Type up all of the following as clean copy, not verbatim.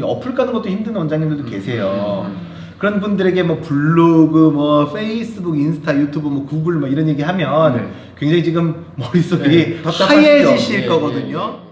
어플 까는 것도 힘든 원장님들도 계세요. 그런 분들에게 뭐 블로그, 뭐 페이스북, 인스타, 유튜브, 뭐 구글 뭐 이런 얘기 하면 굉장히 지금 머릿속이 하얘지실 거거든요.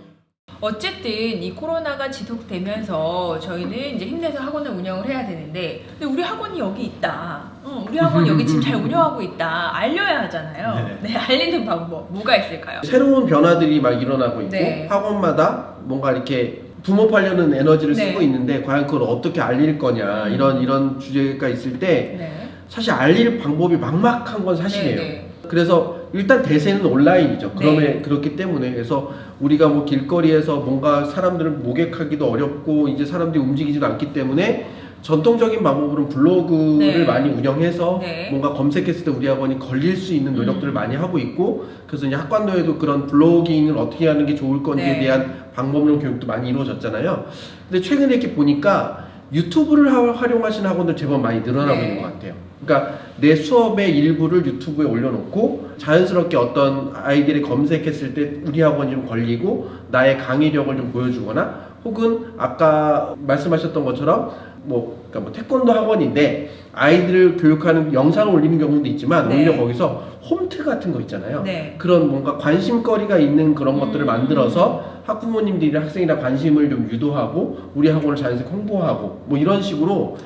어쨌든 이 코로나가 지속되면서 저희는 이제 힘내서 학원을 운영을 해야 되는데, 근데 우리 학원이 여기 있다. 우리 학원 여기 지금 잘 운영하고 있다. 알려야 하잖아요. 네, 알리는 방법 뭐가 있을까요? 새로운 변화들이 막 일어나고 있고 네. 학원마다 뭔가 이렇게 부모하려는 에너지를 쓰고 있는데 과연 그걸 어떻게 알릴 거냐 이런 주제가 있을 때 사실 알릴 방법이 막막한 건 사실이에요. 그래서 일단 대세는 온라인이죠. 그렇기 때문에 그래서 우리가 뭐 길거리에서 뭔가 사람들을 모객하기도 어렵고 이제 사람들이 움직이지도 않기 때문에 전통적인 방법으로는 블로그를 많이 운영해서 뭔가 검색했을 때 우리 학원이 걸릴 수 있는 노력들을 많이 하고 있고, 그래서 이제 학관도에도 그런 블로깅을 어떻게 하는 게 좋을 건지에 대한 방법론 교육도 많이 이루어졌잖아요. 근데 최근에 이렇게 보니까 유튜브를 활용하시는 학원들 제법 많이 늘어나고 있는 것 같아요. 그러니까 내 수업의 일부를 유튜브에 올려놓고 자연스럽게 어떤 아이들이 검색했을 때 우리 학원이 좀 걸리고 나의 강의력을 좀 보여주거나, 혹은 아까 말씀하셨던 것처럼 그러니까 뭐 태권도 학원인데 아이들을 교육하는 영상을 올리는 경우도 있지만 오히려 거기서 홈트 같은 거 있잖아요. 그런 뭔가 관심거리가 있는 그런 것들을 만들어서 학부모님들이 학생이랑 관심을 좀 유도하고 우리 학원을 자연스럽게 홍보하고 뭐 이런 식으로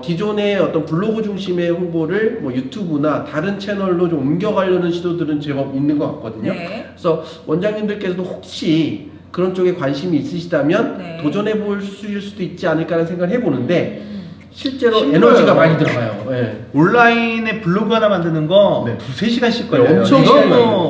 기존의 어떤 블로그 중심의 홍보를 뭐 유튜브나 다른 채널로 좀 옮겨가려는 시도들은 제법 있는 것 같거든요. 그래서 원장님들께서도 혹시 그런 쪽에 관심이 있으시다면 도전해 볼 수도 있지 않을까라는 생각을 해보는데 실제로 에너지가 많이 들어가요. 온라인에 블로그 하나 만드는 거 두세 시간씩 걸려요.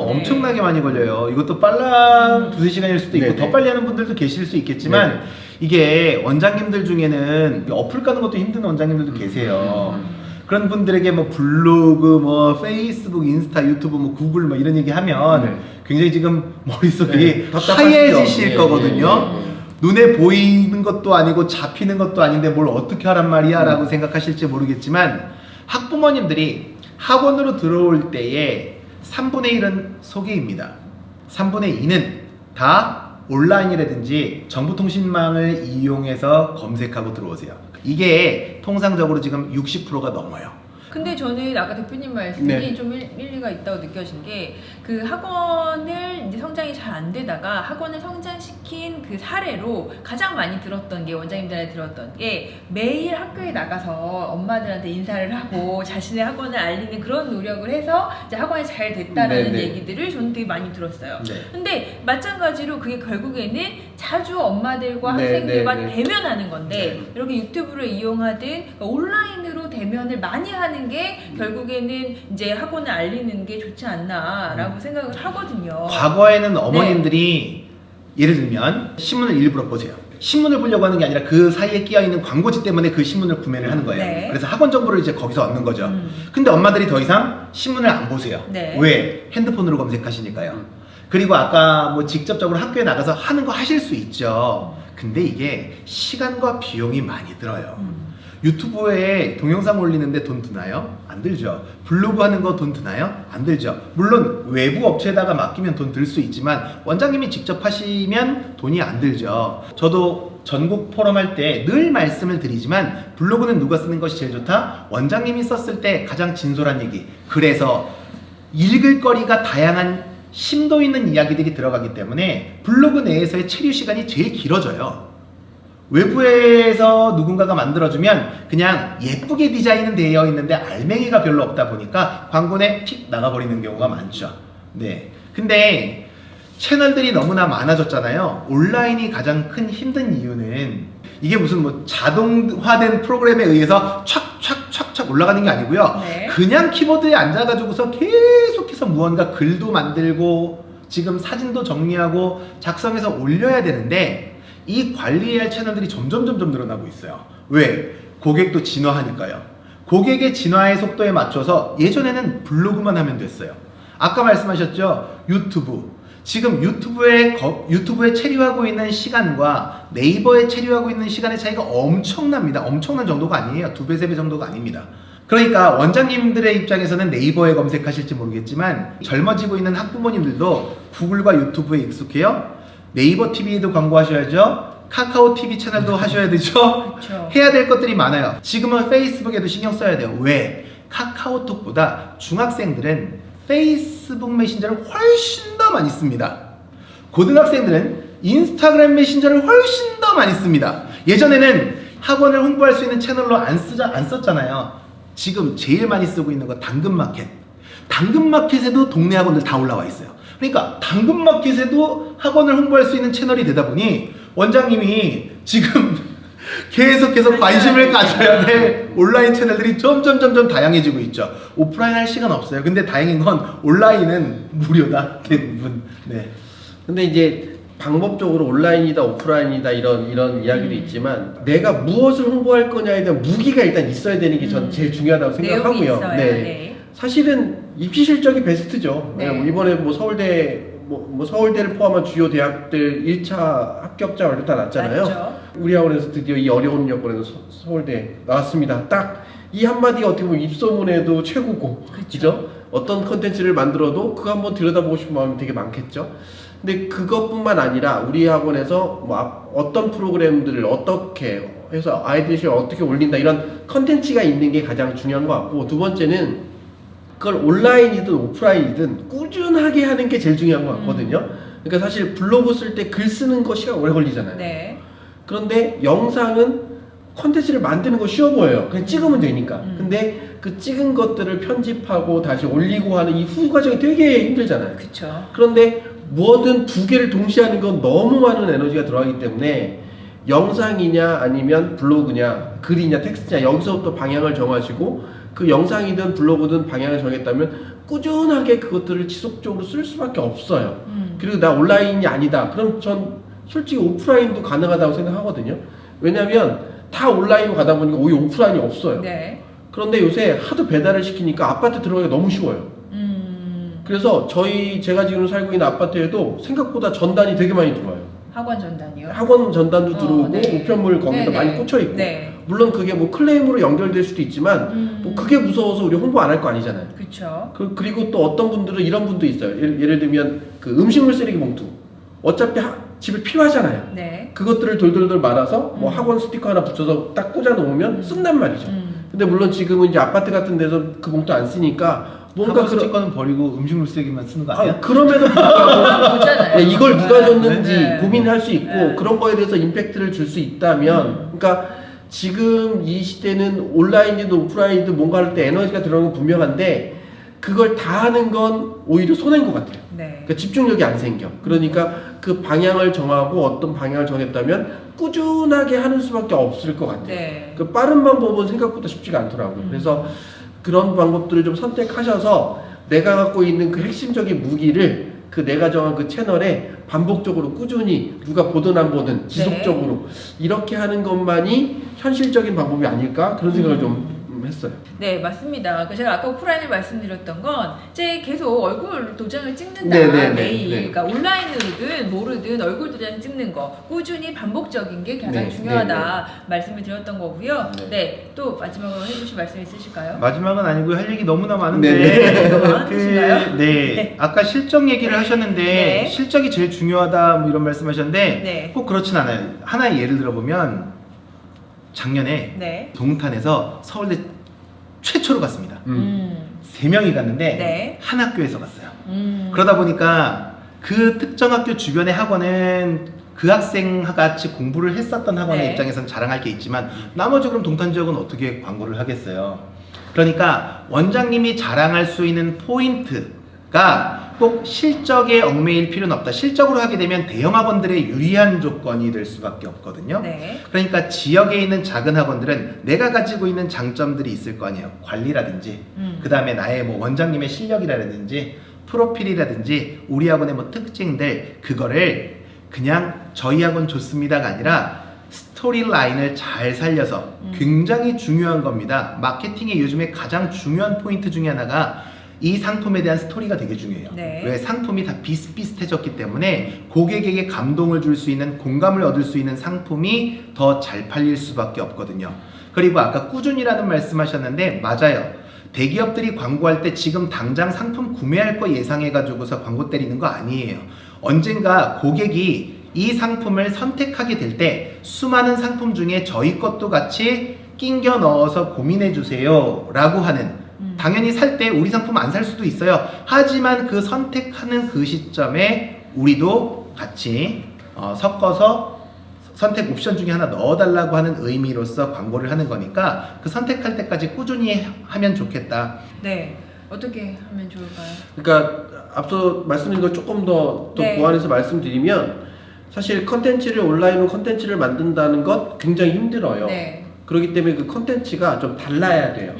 엄청나게 많이 걸려요. 이것도 빨라 두세 시간일 수도 있고 더 빨리 하는 분들도 계실 수 있겠지만 이게 원장님들 중에는 어플 까는 것도 힘든 원장님들도 계세요. 그런 분들에게 뭐 블로그, 뭐 페이스북, 인스타, 유튜브, 뭐 구글 뭐 이런 얘기 하면 굉장히 지금 머릿속이 하얘지실 거거든요. 눈에 보이는 것도 아니고 잡히는 것도 아닌데 뭘 어떻게 하란 말이야 라고 생각하실지 모르겠지만, 학부모님들이 학원으로 들어올 때에 3분의 1은 소개입니다. 3분의 2는 다 온라인이라든지 정보통신망을 이용해서 검색하고 들어오세요. 이게 통상적으로 지금 60%가 넘어요. 근데 저는 아까 대표님 말씀이 좀 일리가 있다고 느껴진 게, 그 학원을 이제 성장이 잘 안 되다가 학원을 성장시킨 그 사례로 가장 많이 들었던 게, 원장님들한테 들었던 게, 매일 학교에 나가서 엄마들한테 인사를 하고 자신의 학원을 알리는 그런 노력을 해서 이제 학원이 잘 됐다라는 얘기들을 저는 되게 많이 들었어요. 근데 마찬가지로 그게 결국에는 자주 엄마들과 학생들과 대면하는 건데, 이렇게 유튜브를 이용하든 온라인으로 대면을 많이 하는 게 결국에는 이제 학원을 알리는 게 좋지 않나라고 생각을 하거든요. 과거에는 어머님들이 예를 들면 신문을 일부러 보세요. 신문을 보려고 하는 게 아니라 그 사이에 끼어있는 광고지 때문에 그 신문을 구매를 하는 거예요. 그래서 학원 정보를 이제 거기서 얻는 거죠. 근데 엄마들이 더 이상 신문을 안 보세요. 왜? 핸드폰으로 검색하시니까요. 그리고 아까 뭐 직접적으로 학교에 나가서 하는 거 하실 수 있죠. 근데 이게 시간과 비용이 많이 들어요. 유튜브에 동영상 올리는데 돈 드나요? 안 들죠. 블로그 하는 거 돈 드나요? 안 들죠. 물론 외부 업체에다가 맡기면 돈 들 수 있지만 원장님이 직접 하시면 돈이 안 들죠. 저도 전국 포럼 할 때 늘 말씀을 드리지만, 블로그는 누가 쓰는 것이 제일 좋다? 원장님이 썼을 때 가장 진솔한 얘기. 그래서 읽을 거리가 다양한 심도 있는 이야기들이 들어가기 때문에 블로그 내에서의 체류 시간이 제일 길어져요. 외부에서 누군가가 만들어주면 그냥 예쁘게 디자인은 되어 있는데 알맹이가 별로 없다 보니까 광고에 픽 나가버리는 경우가 많죠. 근데 채널들이 너무나 많아졌잖아요. 온라인이 가장 큰 힘든 이유는 이게 무슨 뭐 자동화된 프로그램에 의해서 촥촥촥촥 올라가는 게 아니고요. 그냥 키보드에 앉아가지고서 계속해서 무언가 글도 만들고 지금 사진도 정리하고 작성해서 올려야 되는데, 이 관리해야 할 채널들이 점점 늘어나고 있어요. 왜? 고객도 진화하니까요. 고객의 진화의 속도에 맞춰서 예전에는 블로그만 하면 됐어요. 아까 말씀하셨죠? 유튜브. 지금 유튜브에 체류하고 있는 시간과 네이버에 체류하고 있는 시간의 차이가 엄청납니다. 엄청난 정도가 아니에요. 2배, 3배 정도가 아닙니다. 그러니까 원장님들의 입장에서는 네이버에 검색하실지 모르겠지만, 젊어지고 있는 학부모님들도 구글과 유튜브에 익숙해요. 네이버 TV에도 광고하셔야죠. 카카오 TV 채널도 하셔야 되죠. 그쵸. 해야 될 것들이 많아요. 지금은 페이스북에도 신경 써야 돼요. 왜? 카카오톡보다 중학생들은 페이스북 메신저를 훨씬 더 많이 씁니다. 고등학생들은 인스타그램 메신저를 훨씬 더 많이 씁니다. 예전에는 학원을 홍보할 수 있는 채널로 안 썼잖아요. 지금 제일 많이 쓰고 있는 거 당근마켓. 당근마켓에도 동네 학원들 다 올라와 있어요. 그러니까 당근마켓에도 학원을 홍보할 수 있는 채널이 되다 보니 원장님이 지금 계속 관심을 가져야 될 온라인 채널들이 점점 다양해지고 있죠. 오프라인 할 시간 없어요. 근데 다행인 건 온라인은 무료다 대부분. 네. 근데 이제 방법적으로 온라인이다 오프라인이다 이런 이야기도 있지만 내가 무엇을 홍보할 거냐에 대한 무기가 일단 있어야 되는 게 전 제일 중요하다고 생각하고요. 네. 사실은 입시 실적이 베스트죠. 네. 이번에 뭐 서울대 서울대를 포함한 주요 대학들 1차 합격자 얼굴 다 났잖아요. 맞죠. 우리 학원에서 드디어 이 어려운 여건에서 서울대 나왔습니다. 딱 이 한마디가 어떻게 보면 입소문에도 최고고, 그죠? 어떤 컨텐츠를 만들어도 그거 한번 들여다보고 싶은 마음이 되게 많겠죠. 근데 그것뿐만 아니라 우리 학원에서 뭐 어떤 프로그램들을 어떻게 해서 아이들이 어떻게 올린다 이런 컨텐츠가 있는 게 가장 중요한 것 같고, 두 번째는 그걸 온라인이든 오프라인이든 꾸준하게 하는 게 제일 중요한 것 같거든요. 그러니까 사실 블로그 쓸 때 글 쓰는 거 시간 오래 걸리잖아요. 네. 그런데 영상은 컨텐츠를 만드는 거 쉬워 보여요. 그냥 찍으면 되니까. 근데 그 찍은 것들을 편집하고 다시 올리고 하는 이 후 과정이 되게 힘들잖아요. 그쵸. 그런데 뭐든 두 개를 동시에 하는 건 너무 많은 에너지가 들어가기 때문에 영상이냐 아니면 블로그냐 글이냐 텍스트냐 여기서부터 방향을 정하시고, 그 영상이든 블로그든 방향을 정했다면 꾸준하게 그것들을 지속적으로 쓸 수밖에 없어요. 그리고 나 온라인이 아니다. 그럼 전 솔직히 오프라인도 가능하다고 생각하거든요. 왜냐면 다 온라인으로 가다 보니까 오히려 오프라인이 없어요. 네. 그런데 요새 하도 배달을 시키니까 아파트 들어가기가 너무 쉬워요. 그래서 제가 지금 살고 있는 아파트에도 생각보다 전단이 되게 많이 들어와요. 학원 전단이요? 학원 전단도 들어오고 네. 우편물 거기다 네, 많이 네. 꽂혀 있고. 네. 물론 그게 뭐 클레임으로 연결될 수도 있지만 뭐 그게 무서워서 우리 홍보 안 할 거 아니잖아요. 그쵸. 그리고 또 어떤 분들은 이런 분도 있어요. 예를 들면 그 음식물 쓰레기 봉투 어차피 집에 필요하잖아요. 네. 그것들을 돌돌돌 말아서 뭐 학원 스티커 하나 붙여서 딱 꽂아 놓으면 쓴단 말이죠. 근데 물론 지금은 이제 아파트 같은 데서 그 봉투 안 쓰니까 뭔가 학원 스티커는 버리고 음식물 쓰레기만 쓰는 거 아니야? 그럼에도 불구하고 보잖아요. 이걸 누가 줬는지 네. 고민할 수 있고 네. 그런 거에 대해서 임팩트를 줄 수 있다면, 그러니까 지금 이 시대는 온라인이든 오프라인이든 뭔가 할 때 에너지가 들어가는 건 분명한데 그걸 다 하는 건 오히려 손해인 것 같아요. 네. 그러니까 집중력이 안 생겨. 그러니까 그 방향을 정하고 어떤 방향을 정했다면 꾸준하게 하는 수밖에 없을 것 같아요. 네. 그 빠른 방법은 생각보다 쉽지가 않더라고요. 그래서 그런 방법들을 좀 선택하셔서 내가 갖고 있는 그 핵심적인 무기를 그 내가 정한 그 채널에 반복적으로 꾸준히 누가 보든 안 보든 지속적으로 이렇게 하는 것만이 현실적인 방법이 아닐까 그런 생각을 좀 했어요. 네, 맞습니다. 제가 아까 오프라인을 말씀드렸던 건 이제 계속 얼굴 도장을 찍는다. 네네네. 매일. 네. 그러니까 온라인으로든 뭐르든 얼굴 도장 찍는 거 꾸준히 반복적인 게 가장 네, 중요하다 말씀을 드렸던 거고요. 네. 네, 또 마지막으로 해주실 말씀 있으실까요? 마지막은 아니고 할 얘기 너무나 많은데 네. 너무 많으신가요? 네. 아까 실적 얘기를 하셨는데 네. 실적이 제일 중요하다 뭐 이런 말씀하셨는데 네. 꼭 그렇진 않아요. 하나의 예를 들어보면 작년에 네. 동탄에서 서울대 최초로 갔습니다. 3명이 갔는데 네. 한 학교에서 갔어요. 그러다 보니까 그 특정 학교 주변의 학원은 그 학생과 같이 공부를 했었던 학원의 네. 입장에서는 자랑할 게 있지만 나머지 그럼 동탄 지역은 어떻게 광고를 하겠어요. 그러니까 원장님이 자랑할 수 있는 포인트가 꼭 실적에 얽매일 필요는 없다. 실적으로 하게 되면 대형 학원들의 유리한 조건이 될 수밖에 없거든요. 네. 그러니까 지역에 있는 작은 학원들은 내가 가지고 있는 장점들이 있을 거 아니에요. 관리라든지 그 다음에 나의 뭐 원장님의 실력이라든지 프로필이라든지 우리 학원의 뭐 특징들, 그거를 그냥 저희 학원 좋습니다가 아니라 스토리 라인을 잘 살려서 굉장히 중요한 겁니다. 마케팅의 요즘에 가장 중요한 포인트 중에 하나가 이 상품에 대한 스토리가 되게 중요해요. 네. 왜? 상품이 다 비슷비슷해졌기 때문에 고객에게 감동을 줄 수 있는, 공감을 얻을 수 있는 상품이 더 잘 팔릴 수밖에 없거든요. 그리고 아까 꾸준히라는 말씀하셨는데 맞아요. 대기업들이 광고할 때 지금 당장 상품 구매할 거 예상해가지고서 광고 때리는 거 아니에요. 언젠가 고객이 이 상품을 선택하게 될 때 수많은 상품 중에 저희 것도 같이 낑겨 넣어서 고민해 주세요 라고 하는, 당연히 살 때 우리 상품 안 살 수도 있어요. 하지만 그 선택하는 그 시점에 우리도 같이 섞어서 선택 옵션 중에 하나 넣어달라고 하는 의미로서 광고를 하는 거니까 그 선택할 때까지 꾸준히 하면 좋겠다. 네, 어떻게 하면 좋을까요? 그러니까 앞서 말씀드린 걸 조금 더 네. 보완해서 말씀드리면, 사실 컨텐츠를, 온라인으로 컨텐츠를 만든다는 것 굉장히 힘들어요. 네. 그렇기 때문에 그 컨텐츠가 좀 달라야 돼요.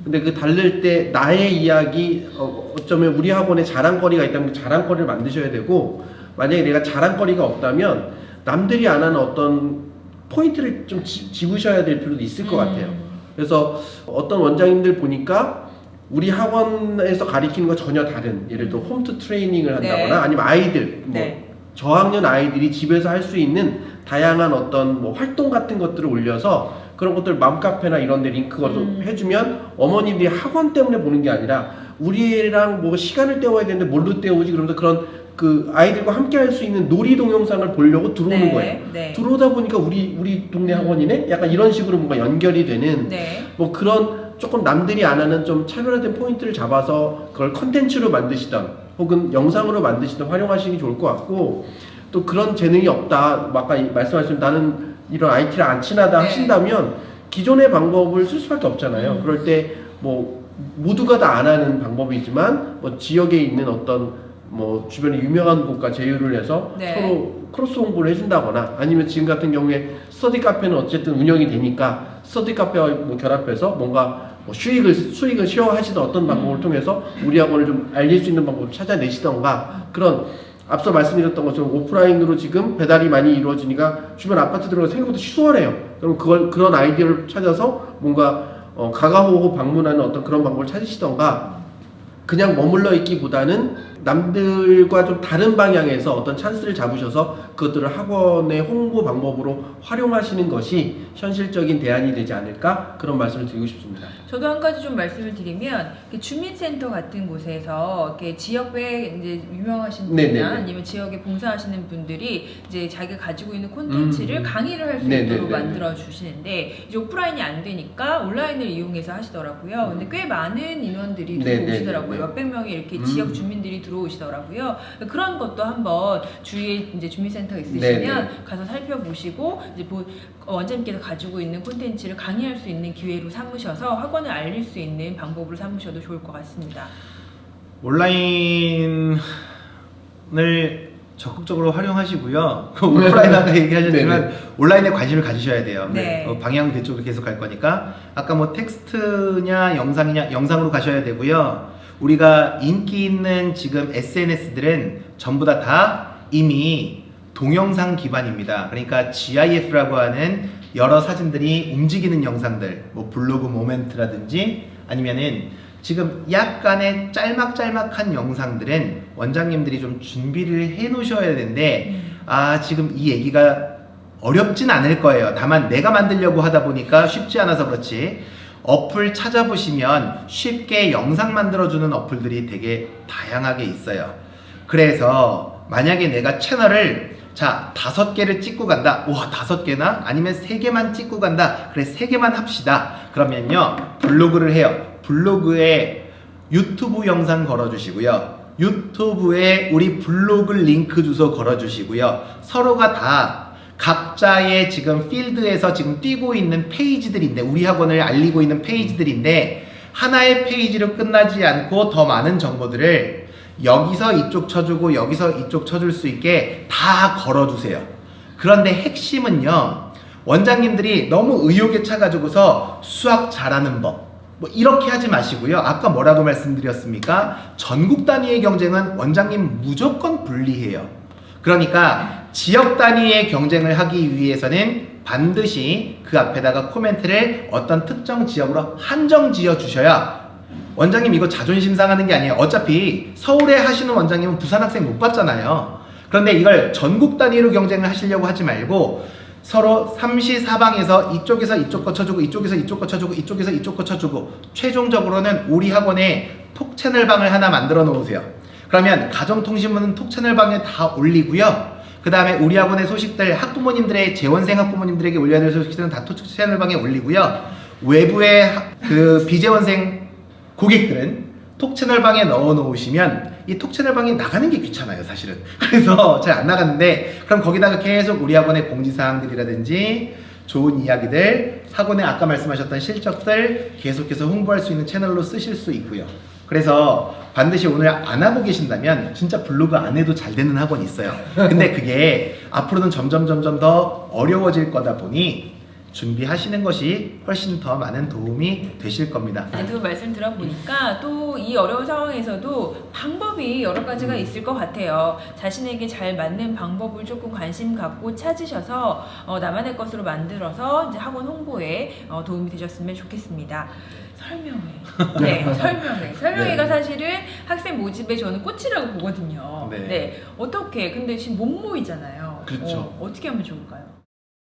근데 그 다를 때 나의 이야기, 어쩌면 우리 학원에 자랑거리가 있다면 그 자랑거리를 만드셔야 되고, 만약에 내가 자랑거리가 없다면 남들이 안 하는 어떤 포인트를 좀 집으셔야 될 필요도 있을 것 같아요. 그래서 어떤 원장님들 보니까 우리 학원에서 가리키는 거 전혀 다른, 예를 들어 홈트 트레이닝을 한다거나, 네. 아니면 아이들, 뭐 네. 저학년 아이들이 집에서 할 수 있는 다양한 어떤 뭐 활동 같은 것들을 올려서 그런 것들 맘카페나 이런 데 링크 해주면 어머님들이 학원 때문에 보는 게 아니라 우리랑 뭐 시간을 때워야 되는데 뭘로 때우지, 그러면서 그런 그 아이들과 함께 할 수 있는 놀이 동영상을 보려고 들어오는 네. 거예요. 네. 들어오다 보니까 우리 동네 학원이네? 약간 이런 식으로 뭔가 연결이 되는 네. 뭐 그런 조금 남들이 안 하는 좀 차별화된 포인트를 잡아서 그걸 컨텐츠로 만드시던 혹은 영상으로 만드시던 활용하시는 게 좋을 것 같고, 또 그런 재능이 없다, 아까 말씀하신 나는 이런 IT를 안 친하다 네. 하신다면 기존의 방법을 쓸 수밖에 없잖아요. 그럴 때 뭐 모두가 다 안 하는 방법이지만 뭐 지역에 있는 어떤 뭐 주변에 유명한 곳과 제휴를 해서 네. 서로 크로스 홍보를 해준다거나, 아니면 지금 같은 경우에 스터디 카페는 어쨌든 운영이 되니까 스터디 카페와 뭐 결합해서 뭔가 뭐 수익을 쉐어하시던 어떤 방법을 통해서 우리 학원을 좀 알릴 수 있는 방법을 찾아내시던가, 그런 앞서 말씀드렸던 것처럼 오프라인으로 지금 배달이 많이 이루어지니까 주변 아파트들은 생각보다 수월해요. 그럼 그런 아이디어를 찾아서 뭔가 가가호호 방문하는 어떤 그런 방법을 찾으시던가, 그냥 머물러 있기보다는 남들과 좀 다른 방향에서 어떤 찬스를 잡으셔서 그것들을 학원의 홍보 방법으로 활용하시는 것이 현실적인 대안이 되지 않을까, 그런 말씀을 드리고 싶습니다. 저도 한 가지 좀 말씀을 드리면, 주민센터 같은 곳에서 이렇게 지역에 이제 유명하신 분이나 네네네. 아니면 지역에 봉사하시는 분들이 이제 자기가 가지고 있는 콘텐츠를 강의를 할 수 네네네네. 있도록 만들어 주시는데, 이제 오프라인이 안 되니까 온라인을 이용해서 하시더라고요. 근데 꽤 많은 인원들이 들어오시더라고요. 네네네네. 몇백 명의 이렇게 지역 주민들이 들어오시더라고요. 그런 것도 한번 주위에 이제 주민센터 있으시면 네네. 가서 살펴보시고, 이제 원장님께서 가지고 있는 콘텐츠를 강의할 수 있는 기회로 삼으셔서 학원을 알릴 수 있는 방법으로 삼으셔도 좋을 것 같습니다. 온라인을 적극적으로 활용하시고요. 그 오프라인 아까 얘기하셨지만 온라인에 관심을 가지셔야 돼요. 네. 방향 그쪽으로 계속 갈 거니까 아까 뭐 텍스트냐 영상이냐, 영상으로 가셔야 되고요. 우리가 인기 있는 지금 SNS들은 전부 다 이미 동영상 기반입니다. 그러니까 GIF라고 하는 여러 사진들이 움직이는 영상들, 뭐 블로그 모멘트라든지 아니면은 지금 약간의 짤막짤막한 영상들은 원장님들이 좀 준비를 해 놓으셔야 되는데, 지금 이 얘기가 어렵진 않을 거예요. 다만 내가 만들려고 하다 보니까 쉽지 않아서 그렇지, 어플 찾아보시면 쉽게 영상 만들어주는 어플들이 되게 다양하게 있어요. 그래서 만약에 내가 채널을 5개를 찍고 간다. 와, 5개나? 아니면 3개만 찍고 간다. 그래, 3개만 합시다. 그러면요, 블로그를 해요. 블로그에 유튜브 영상 걸어주시고요. 유튜브에 우리 블로그 링크 주소 걸어주시고요. 서로가 다 각자의 지금 필드에서 지금 뛰고 있는 페이지들인데, 우리 학원을 알리고 있는 페이지들인데, 하나의 페이지로 끝나지 않고 더 많은 정보들을 여기서 이쪽 쳐주고 여기서 이쪽 쳐줄 수 있게 다 걸어주세요. 그런데 핵심은요, 원장님들이 너무 의욕에 차가지고서 수학 잘하는 법 뭐 이렇게 하지 마시고요. 아까 뭐라고 말씀드렸습니까? 전국 단위의 경쟁은 원장님 무조건 불리해요. 그러니까 지역 단위의 경쟁을 하기 위해서는 반드시 그 앞에다가 코멘트를 어떤 특정 지역으로 한정 지어 주셔야, 원장님 이거 자존심 상하는 게 아니에요. 어차피 서울에 하시는 원장님은 부산 학생 못 받잖아요. 그런데 이걸 전국 단위로 경쟁을 하시려고 하지 말고 서로 삼시사방에서 이쪽에서 이쪽 거 쳐주고 이쪽에서 이쪽 거 쳐주고 이쪽에서 이쪽 거 쳐주고, 최종적으로는 우리 학원에 톡 채널방을 하나 만들어 놓으세요. 그러면 가정통신문은 톡 채널방에 다 올리고요. 그 다음에 우리 학원의 소식들 학부모님들의 재원생 학부모님들에게 올려야 될 소식들은 다 톡 채널방에 올리고요. 외부의 그 비재원생 고객들은 톡 채널방에 넣어 놓으시면 이 톡 채널방에 나가는 게 귀찮아요, 사실은. 그래서 잘 안 나가는데, 그럼 거기다가 계속 우리 학원의 공지사항들이라든지 좋은 이야기들, 학원에 아까 말씀하셨던 실적들 계속해서 홍보할 수 있는 채널로 쓰실 수 있고요. 그래서 반드시 오늘 안 하고 계신다면 진짜 블로그 안 해도 잘 되는 학원이 있어요. 근데 그게 앞으로는 점점 더 어려워질 거다 보니 준비하시는 것이 훨씬 더 많은 도움이 되실 겁니다. 두 분 말씀 들어보니까 또 이 어려운 상황에서도 방법이 여러 가지가 있을 것 같아요. 자신에게 잘 맞는 방법을 조금 관심 갖고 찾으셔서 나만의 것으로 만들어서 이제 학원 홍보에 도움이 되셨으면 좋겠습니다. 설명회. 네, 설명회. 설명회가 네. 사실은 학생 모집에 저는 꽃이라고 보거든요. 네. 네. 어떻게? 근데 지금 못 모이잖아요. 그렇죠. 어떻게 하면 좋을까요?